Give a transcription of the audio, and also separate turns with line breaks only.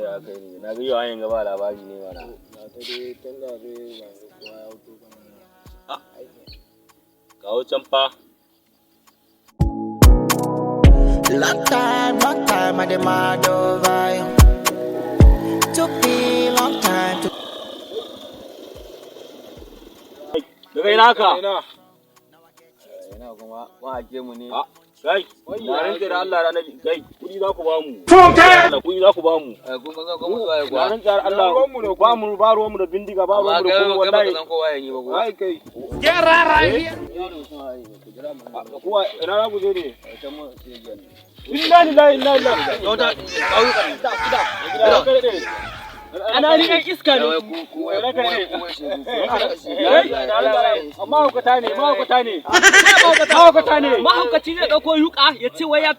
Ya kai ne, na ga yau an gaba labari ne mana.
Na ta dai tun da zai ba kowa ya wuto kana.
Kawo can fa.
Long time, I demand over you. Took me long time to.
Daga ina ka?
Ina kuma wa'ake mu ne.
Kai, na rantse da Allah ranar kai, kudi za ku ba mu. Kudi za ku ba mu.
Kun ga kuma zuwa ya kwa.
Na rantse da Allah ba ruwan mu da bindiga ba ruwan mu da kuma wallahi.
Ba kowa ya yi ba ko.
Ai kai.
Get right.
Kuwa ina za ku je ne? Inna lillahi inna ilaihi. Ana ni ɗan iska ne. Mahaukata ne, mahaukata ne. Mahaukata ne. Mahaukaci zai ɗauko yuƙa ya ce wai ya.